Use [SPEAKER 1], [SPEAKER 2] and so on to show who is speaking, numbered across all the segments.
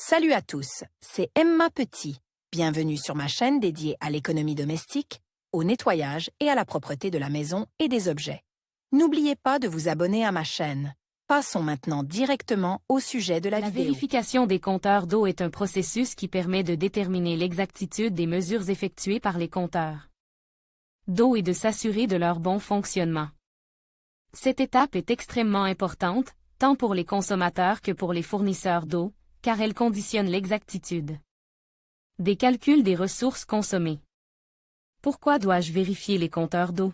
[SPEAKER 1] Salut à tous, c'est Emma Petit. Bienvenue sur ma chaîne dédiée à l'économie domestique, au nettoyage et à la propreté de la maison et des objets. N'oubliez pas de vous abonner à ma chaîne. Passons maintenant directement au sujet de la vidéo.
[SPEAKER 2] La vérification des compteurs d'eau est un processus qui permet de déterminer l'exactitude des mesures effectuées par les compteurs d'eau et de s'assurer de leur bon fonctionnement. Cette étape est extrêmement importante, tant pour les consommateurs que pour les fournisseurs d'eau, car elle conditionne l'exactitude des calculs des ressources consommées. Pourquoi dois-je vérifier les compteurs d'eau?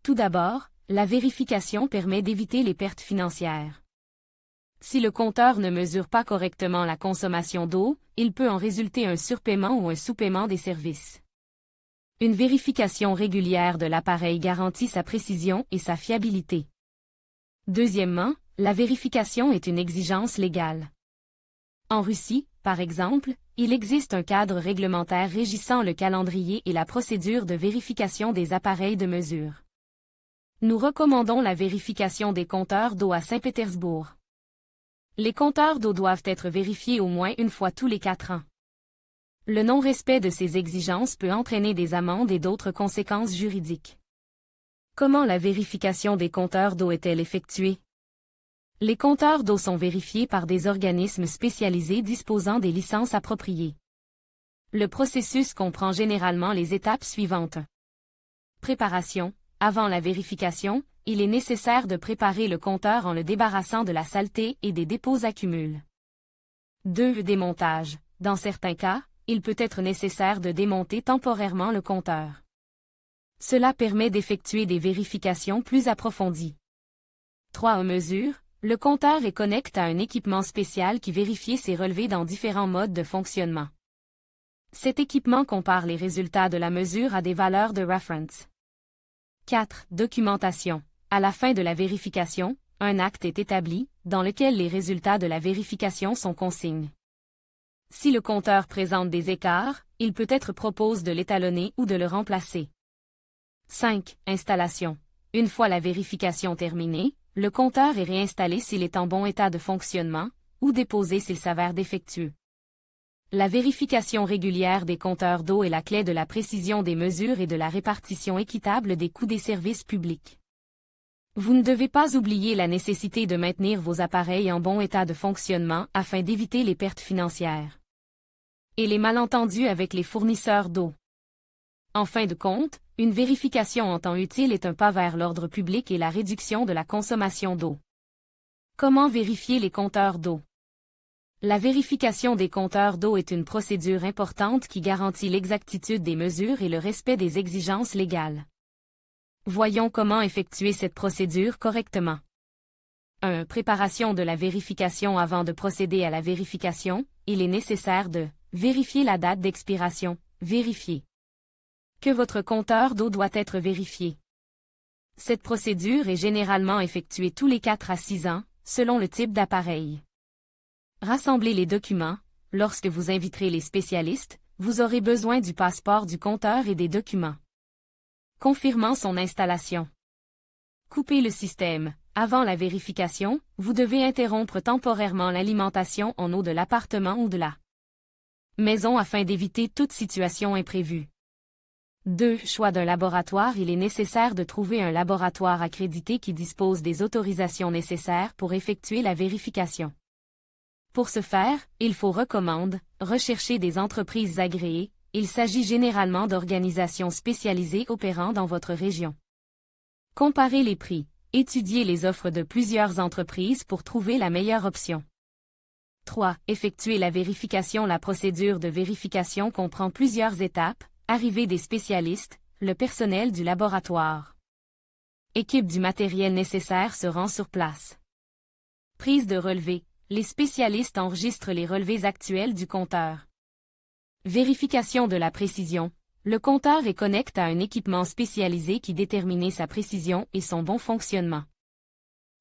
[SPEAKER 2] Tout d'abord, la vérification permet d'éviter les pertes financières. Si le compteur ne mesure pas correctement la consommation d'eau, il peut en résulter un surpaiement ou un sous-paiement des services. Une vérification régulière de l'appareil garantit sa précision et sa fiabilité. Deuxièmement, la vérification est une exigence légale. En Russie, par exemple, il existe un cadre réglementaire régissant le calendrier et la procédure de vérification des appareils de mesure. Nous recommandons la vérification des compteurs d'eau à Saint-Pétersbourg. Les compteurs d'eau doivent être vérifiés au moins une fois tous les 4 ans. Le non-respect de ces exigences peut entraîner des amendes et d'autres conséquences juridiques. Comment la vérification des compteurs d'eau est-elle effectuée? Les compteurs d'eau sont vérifiés par des organismes spécialisés disposant des licences appropriées. Le processus comprend généralement les étapes suivantes. Préparation. Avant la vérification, il est nécessaire de préparer le compteur en le débarrassant de la saleté et des dépôts accumulés. 2. Démontage. Dans certains cas, il peut être nécessaire de démonter temporairement le compteur. Cela permet d'effectuer des vérifications plus approfondies. 3. Mesure. Le compteur est connecté à un équipement spécial qui vérifie ses relevés dans différents modes de fonctionnement. Cet équipement compare les résultats de la mesure à des valeurs de reference. 4. Documentation. À la fin de la vérification, un acte est établi, dans lequel les résultats de la vérification sont consignés. Si le compteur présente des écarts, il peut être proposé de l'étalonner ou de le remplacer. 5. Installation. Une fois la vérification terminée, le compteur est réinstallé s'il est en bon état de fonctionnement, ou déposé s'il s'avère défectueux. La vérification régulière des compteurs d'eau est la clé de la précision des mesures et de la répartition équitable des coûts des services publics. Vous ne devez pas oublier la nécessité de maintenir vos appareils en bon état de fonctionnement afin d'éviter les pertes financières et les malentendus avec les fournisseurs d'eau. En fin de compte, une vérification en temps utile est un pas vers l'ordre public et la réduction de la consommation d'eau. Comment vérifier les compteurs d'eau? La vérification des compteurs d'eau est une procédure importante qui garantit l'exactitude des mesures et le respect des exigences légales. Voyons comment effectuer cette procédure correctement. 1. Préparation de la vérification. Avant de procéder à la vérification, il est nécessaire de vérifier la date d'expiration. Vérifier que votre compteur d'eau doit être vérifié. Cette procédure est généralement effectuée tous les 4 à 6 ans, selon le type d'appareil. Rassemblez les documents. Lorsque vous inviterez les spécialistes, vous aurez besoin du passeport du compteur et des documents confirmant son installation. Coupez le système. Avant la vérification, vous devez interrompre temporairement l'alimentation en eau de l'appartement ou de la maison afin d'éviter toute situation imprévue. 2. Choix d'un laboratoire. Il est nécessaire de trouver un laboratoire accrédité qui dispose des autorisations nécessaires pour effectuer la vérification. Pour ce faire, il faut rechercher des entreprises agréées. Il s'agit généralement d'organisations spécialisées opérant dans votre région. Comparez les prix. Étudiez les offres de plusieurs entreprises pour trouver la meilleure option. 3. Effectuer la vérification. La procédure de vérification comprend plusieurs étapes. Arrivée des spécialistes, le personnel du laboratoire. Équipe du matériel nécessaire se rend sur place. Prise de relevés. Les spécialistes enregistrent les relevés actuels du compteur. Vérification de la précision. Le compteur est connecté à un équipement spécialisé qui détermine sa précision et son bon fonctionnement.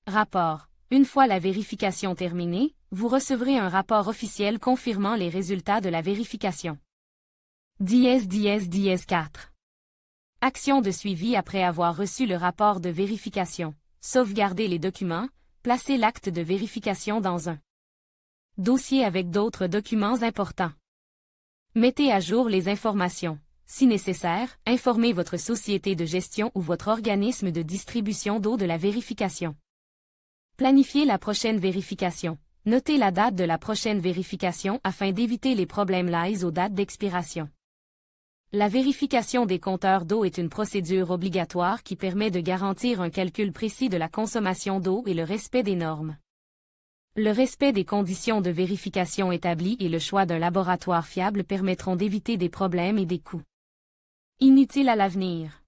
[SPEAKER 2] Rapport. Une fois la vérification terminée, vous recevrez un rapport officiel confirmant les résultats de la vérification. 4. Action de suivi. Après avoir reçu le rapport de vérification. Sauvegardez les documents, placez l'acte de vérification dans un Dossier avec d'autres documents importants. Mettez à jour les informations. Si nécessaire, informez votre société de gestion ou votre organisme de distribution d'eau de la vérification. Planifiez la prochaine vérification. Notez la date de la prochaine vérification afin d'éviter les problèmes liés aux dates d'expiration. La vérification des compteurs d'eau est une procédure obligatoire qui permet de garantir un calcul précis de la consommation d'eau et le respect des normes. Le respect des conditions de vérification établies et le choix d'un laboratoire fiable permettront d'éviter des problèmes et des coûts inutiles à l'avenir.